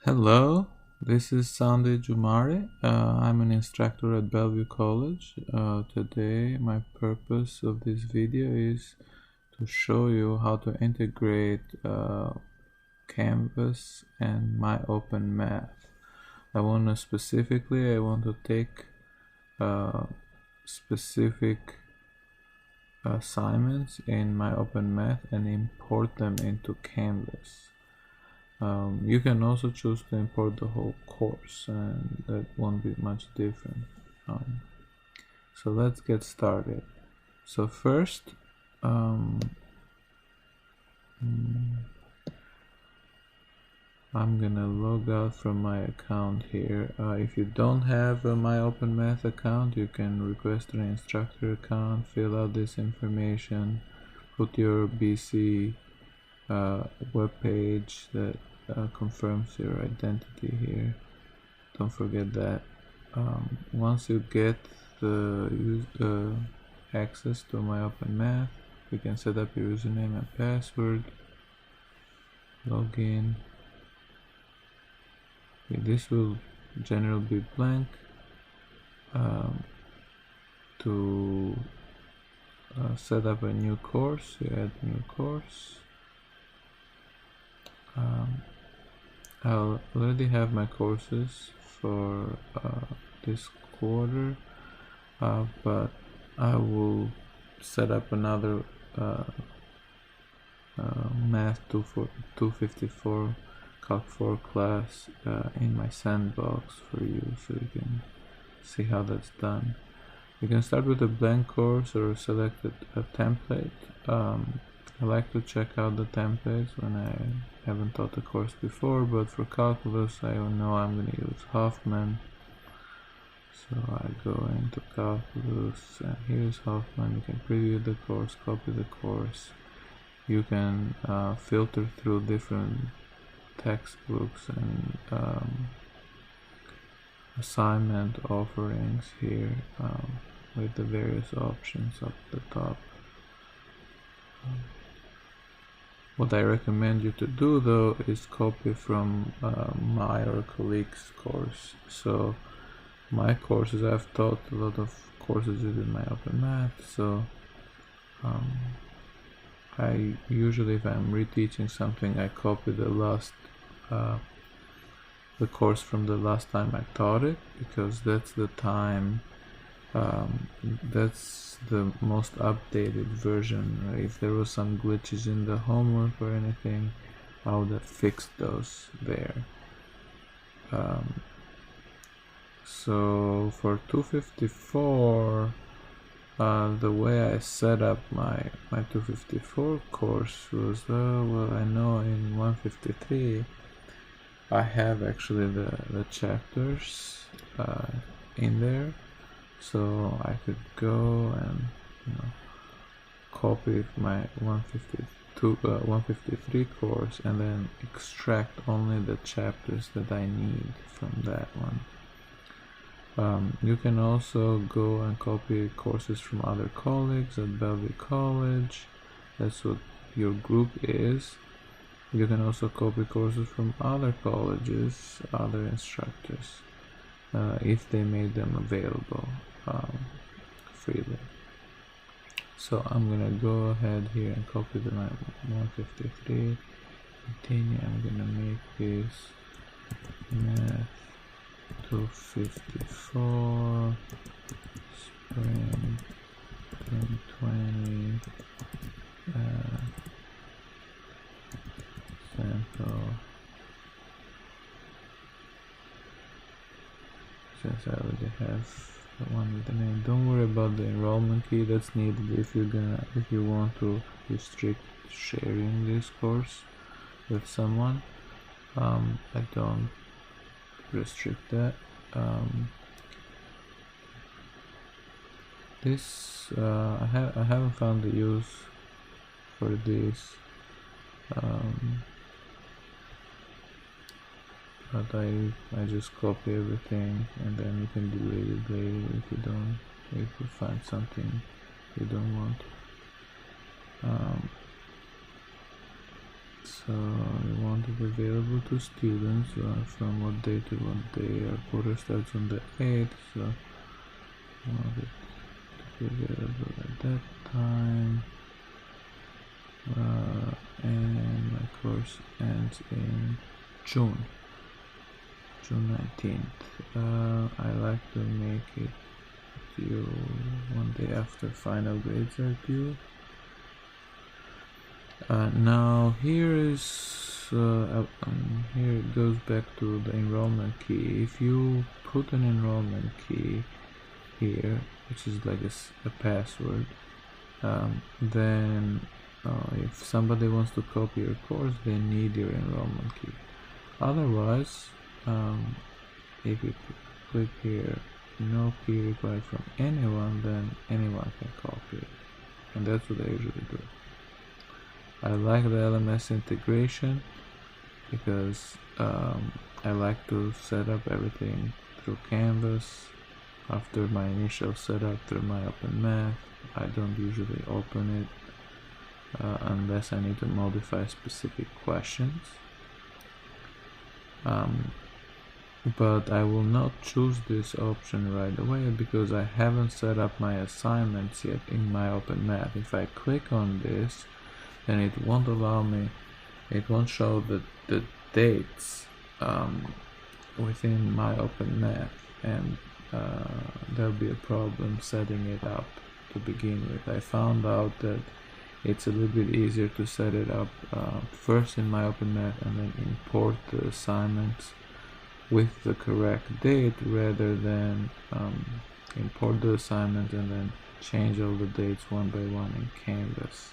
Hello, this is Sandy Jumari. I'm an instructor at Bellevue College. Today my purpose of this video is to show you how to integrate Canvas and MyOpenMath. I want to take specific assignments in MyOpenMath and import them into Canvas. You can also choose to import the whole course, and that won't be much different. So let's get started. So first, I'm gonna log out from my account here. If you don't have a MyOpenMath account, you can request an instructor account, fill out this information, put your BC web page that confirms your identity here. Don't forget that. Once you get the access to MyOpenMath, you can set up your username and password, log in. Okay, this will generally be blank. To set up a new course, you add new course. I already have my courses for this quarter, but I will set up another Math 254 Calc 4 class in my sandbox for you, so you can see how that's done. You can start with a blank course or select a template. I like to check out the templates when I haven't taught the course before, but for calculus I know I'm going to use Hoffman. So I go into calculus and here's Hoffman. You can preview the course, copy the course. You can filter through different textbooks and assignment offerings here with the various options up the top. What I recommend you to do though is copy from my or a colleague's course. So my courses, I've taught a lot of courses within MyOpenMath, so I usually, if I'm reteaching something, I copy the course from the last time I taught it, because that's the time, that's the most updated version. If there was some glitches in the homework or anything, I would have fixed those there. So for 254, the way I set up my 254 course was, well, I know in 153 I have actually the chapters in there, so I could go and copy my 153 course and then extract only the chapters that I need from that one. You can also go and copy courses from other colleagues at Bellevue College. That's what your group is. You can also copy courses from other colleges, other instructors, if they made them available freely. So I'm gonna go ahead here and copy the 153. Continue. I'm gonna make this Math 254 Spring 2020 sample. Since I already have the one with the name, don't worry about the enrollment key. That's needed if you want to restrict sharing this course with someone. I don't restrict that. This I haven't found the use for this, but I just copy everything and then you can delete it later if you find something you don't want. So we want it available to students from what day to what day. Our quarter starts on the 8th, so we want it to be available at that time. And my course ends in June 19th. I like to make it due one day after final grades are due. Now here it goes back to the enrollment key. If you put an enrollment key here, which is like a password, then if somebody wants to copy your course, they need your enrollment key. Otherwise, if you click here, no key required from anyone, then anyone can copy it, and that's what I usually do. I like the LMS integration because I like to set up everything through Canvas. After my initial setup through MyOpenMath, I don't usually open it unless I need to modify specific questions. But I will not choose this option right away because I haven't set up my assignments yet in MyOpenMath. If I click on this, then it won't allow me, it won't show the dates within MyOpenMath, and there'll be a problem setting it up to begin with. I found out that it's a little bit easier to set it up first in MyOpenMath and then import the assignments with the correct date rather than import the assignment and then change all the dates one by one in Canvas.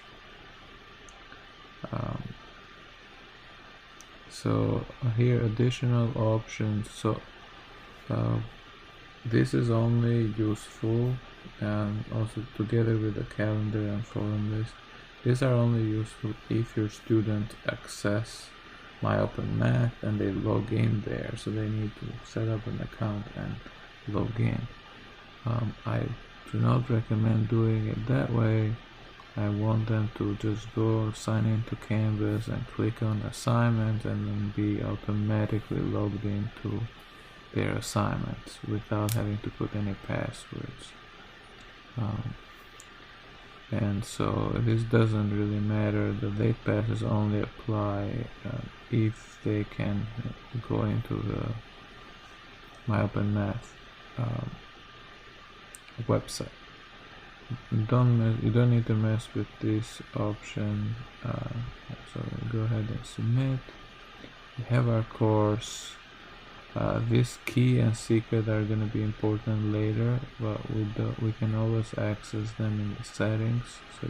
So here additional options. So this is only useful, and also together with the calendar and forum list, these are only useful if your student access MyOpenMath and they log in there, so they need to set up an account and log in. I do not recommend doing it that way. I want them to just go sign into Canvas and click on assignment and then be automatically logged into their assignments without having to put any passwords. And so this doesn't really matter. The late passes only apply if they can go into the MyOpenMath website. You don't need to mess with this option. So go ahead and submit. We have our course. This key and secret are going to be important later, but we can always access them in the settings, so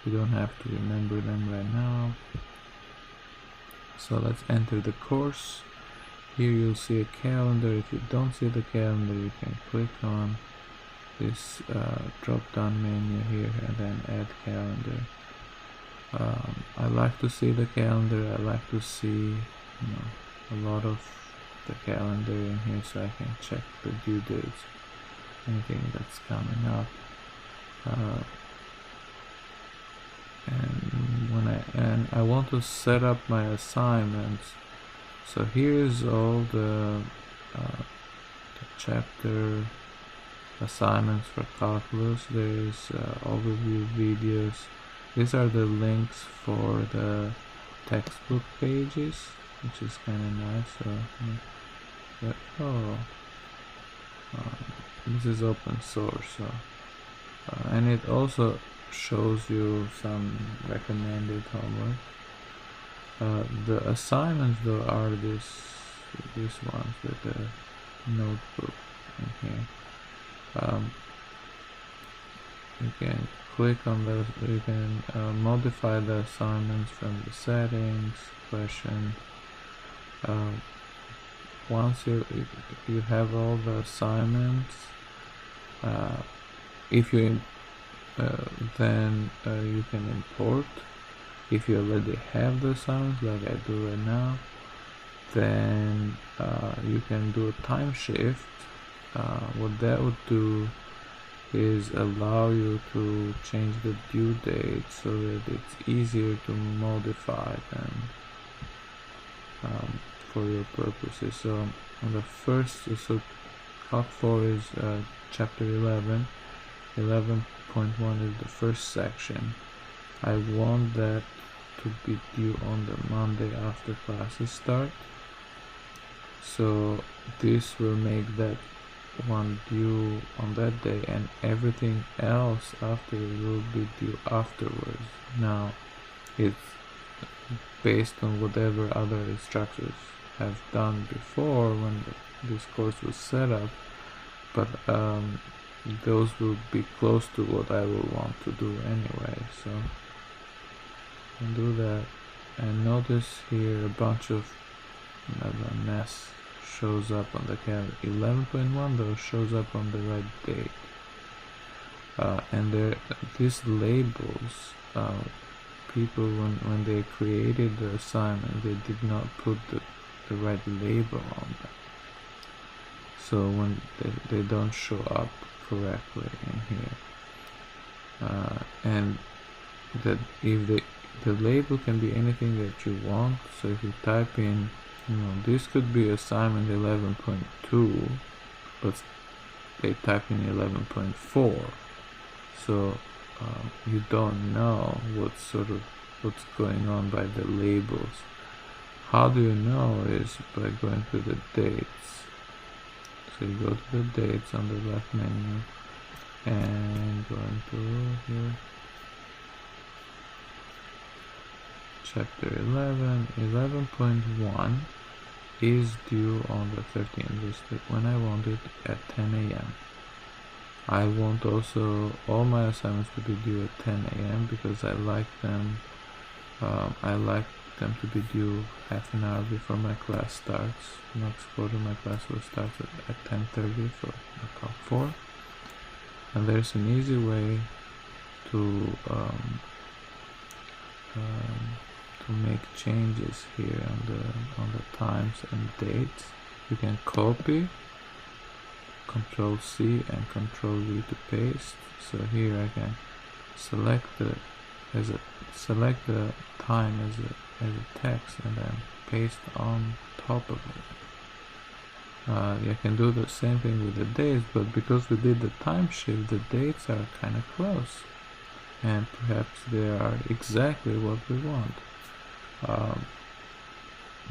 you don't have to remember them right now. So let's enter the course. Here you'll see a calendar. If you don't see the calendar, you can click on this drop down menu here and then add calendar. I like to see the calendar. I like to see a lot of the calendar in here so I can check the due dates, anything that's coming up. And I want to set up my assignments. So here's all the chapter assignments for calculus. There's overview videos. These are the links for the textbook pages, which is kind of nice. So this is open source, so and it also shows you some recommended homework. The assignments though are these ones with the notebook in here. You can click on those. You can modify the assignments from the settings, questions. Once you have all the assignments, if you then you can import. If you already have the assignments, like I do right now, then you can do a time shift. What that would do is allow you to change the due date so that it's easier to modify them for your purposes. So on the first, so Calc 4 is chapter 11. 11.1 is the first section. I want that to be due on the Monday after classes start. So this will make that one due on that day, and everything else after will be due afterwards. Now it's based on whatever other instructors have done before when this course was set up, but those will be close to what I will want to do anyway. So I'll do that, and notice here a bunch of mess shows up on the calendar. 11.1 though shows up on the right date, and these labels, people when they created the assignment, they did not put the right label on them, so when they don't show up correctly in here, and that if the label can be anything that you want. So if you type in, this could be assignment 11.2, but they type in 11.4, so you don't know what's going on by the labels. How do you know is by going to the dates. So you go to the dates on the left menu and going to here, chapter 11. 11.1 is due on the 13th, just like when I want it at 10 a.m. I want also all my assignments to be due at 10 a.m. because I like them to be due half an hour before my class starts. Next quarter my class will start at 10:30 for Calc 4. And there's an easy way to make changes here on the times and dates. You can copy, Control C and Control V to paste. So here I can select the time as a text and then paste on top of it. You can do the same thing with the dates, but because we did the time shift, the dates are kind of close, and perhaps they are exactly what we want.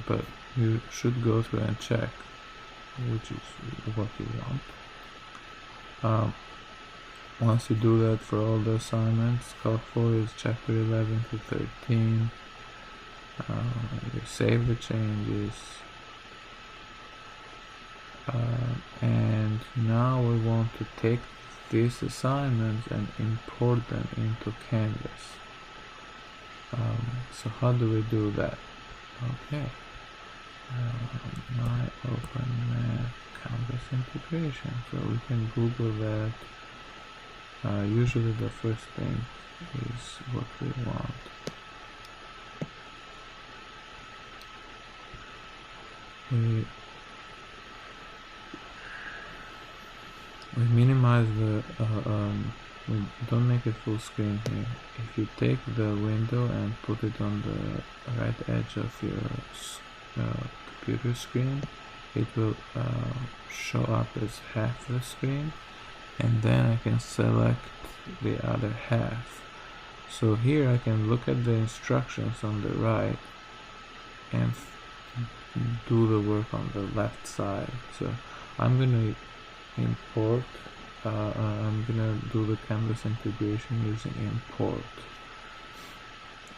But you should go through and check which is what you want. Once you do that for all the assignments, Calc 4 is chapter 11 to 13. You save the changes, and now we want to take these assignments and import them into Canvas. So how do we do that? Okay, MyOpenMathCanvasIntegration. So we can Google that. Usually the first thing is what we want. We minimize we don't make it full screen here. If you take the window and put it on the right edge of your computer screen, it will show up as half the screen, and then I can select the other half. So here I can look at the instructions on the right and do the work on the left side. So I'm gonna import, I'm gonna do the Canvas integration using import.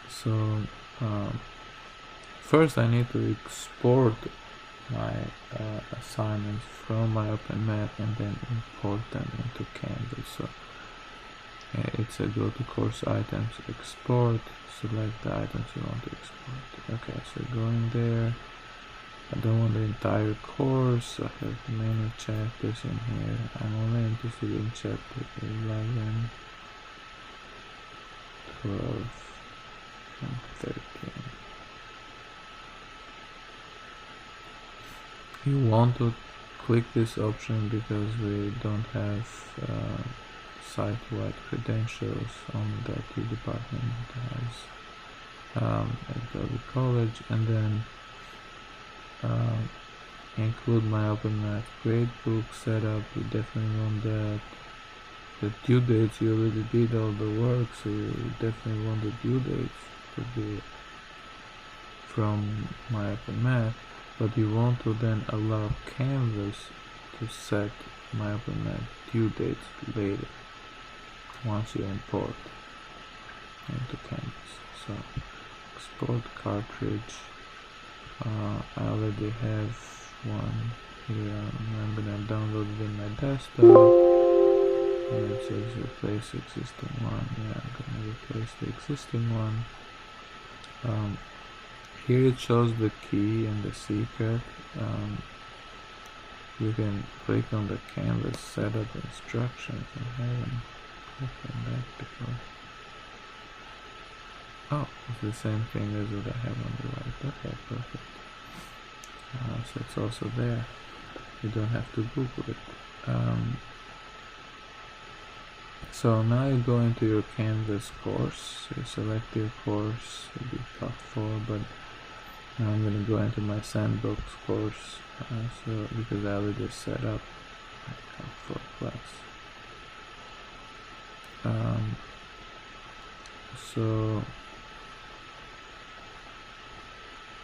So first I need to export my assignments from MyOpenMath and then import them into Canvas. So it's a go to course items, export, select the items you want to export. Okay, so going there. I don't want the entire course, I have many chapters in here. I'm only interested in chapter 11, 12, and 13. You want to click this option because we don't have site-wide credentials only that your department has at the college, and then include MyOpenMath gradebook setup. You definitely want that. The due dates, you already did all the work, so you definitely want the due dates to be from MyOpenMath, but you want to then allow Canvas to set MyOpenMath due dates later once you import into Canvas. So export cartridge. I already have one here. I'm gonna download it in my desktop. And it says replace existing one. Yeah, I'm gonna replace the existing one. Here it shows the key and the secret. You can click on the Canvas setup instructions. I haven't clicked on that before. Oh, it's the same thing as what I have on the right. Okay, perfect. So it's also there. You don't have to Google it. So now you go into your Canvas course. You select your course, it'll be Cut 4, but now I'm going to go into my sandbox course. So because I already set up my Cut 4 class. So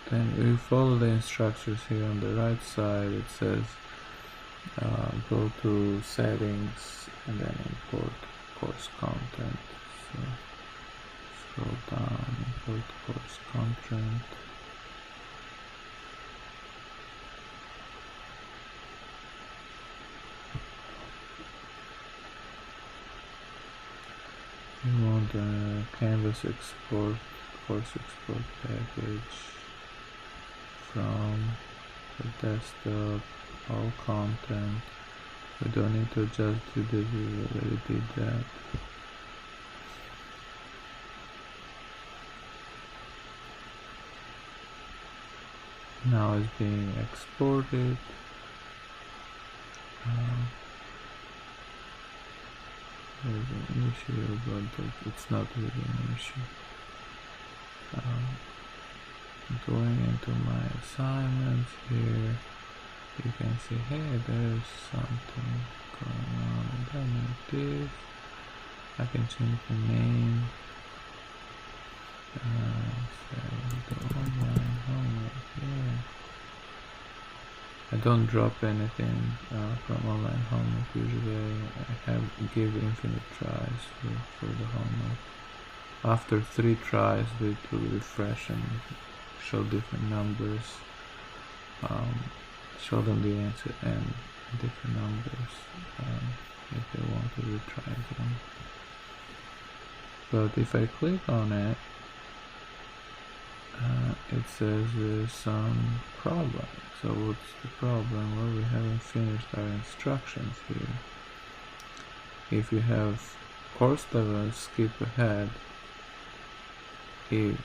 then you follow the instructions here on the right side. It says go to settings and then import course content. So scroll down, import course content. You want a Canvas export, course export package from the desktop, all content. We don't need to adjust to this, we already did that. Now it's being exported. There's an issue, but it's not really an issue. Going into my assignments here, you can see, hey, there's something going on. I don't know this. I can change the name. Say the online homework. Yeah. I don't drop anything from online homework. Usually I give infinite tries for the homework. After 3 tries, it will refresh and show different numbers. Show them the answer and different numbers if they want to retry again. But if I click on it, it says there's some problem. So what's the problem? Well, we haven't finished our instructions here. If you have course level, skip ahead. If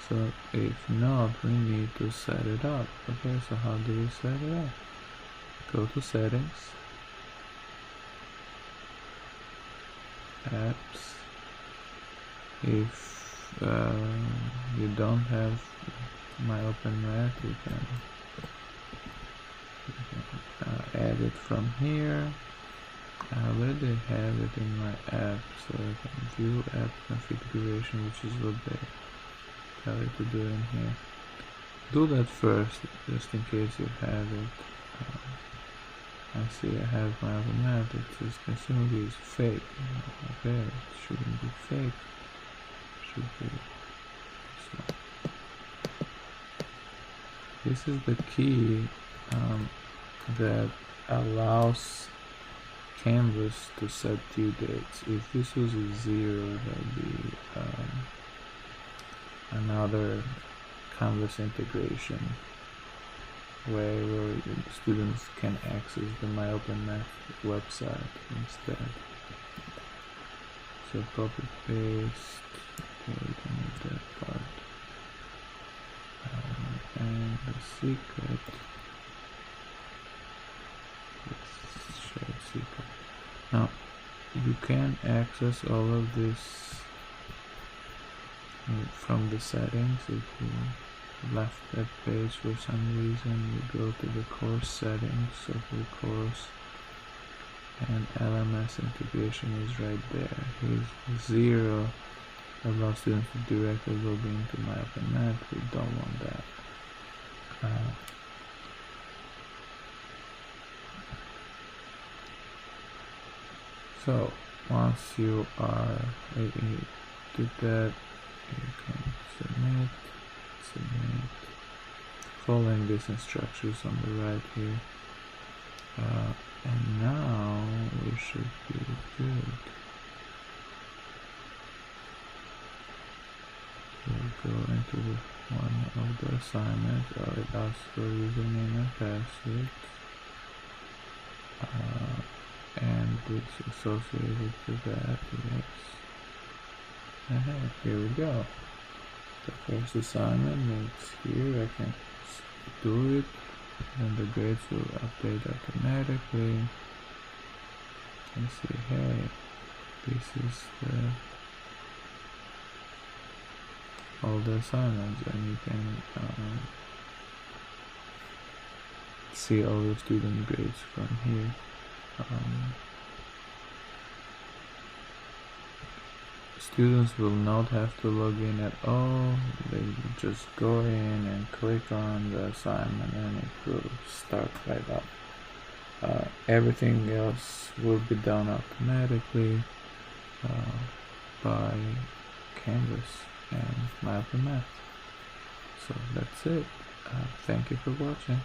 so if not, we need to set it up. Okay, so how do we set it up? Go to settings, apps. If you don't have MyOpenMath, you can add it from here. I already have it in my app, so I can view app configuration, which is what they tell you to do in here. Do that first, just in case you have it. I see I have MyOpenMath. It says consumable is fake. Okay, it shouldn't be fake. It should be this one. This is the key that allows Canvas to set due dates. If this was a 0, there'd be another Canvas integration way where students can access the MyOpenMath website instead. So copy paste, okay, we don't need that part. And the secret, can access all of this from the settings. If you left that page for some reason, you go to the course settings of your course, and LMS integration is right there. Here's 0. Allow students to directly log into MyOpenMath. We don't want that. So once you are did that, you can submit, following these instructions on the right here, and now we should be good. So go into one of the assignments. It asks for username and password, and it's associated to that. Yes. Here we go. The first assignment is here. I can do it, and the grades will update automatically. And see, hey, this is all the assignments, and you can see all the student grades from here. Students will not have to log in at all. They just go in and click on the assignment and it will start right up. Everything else will be done automatically by Canvas and MyOpenMath. So that's it. Thank you for watching.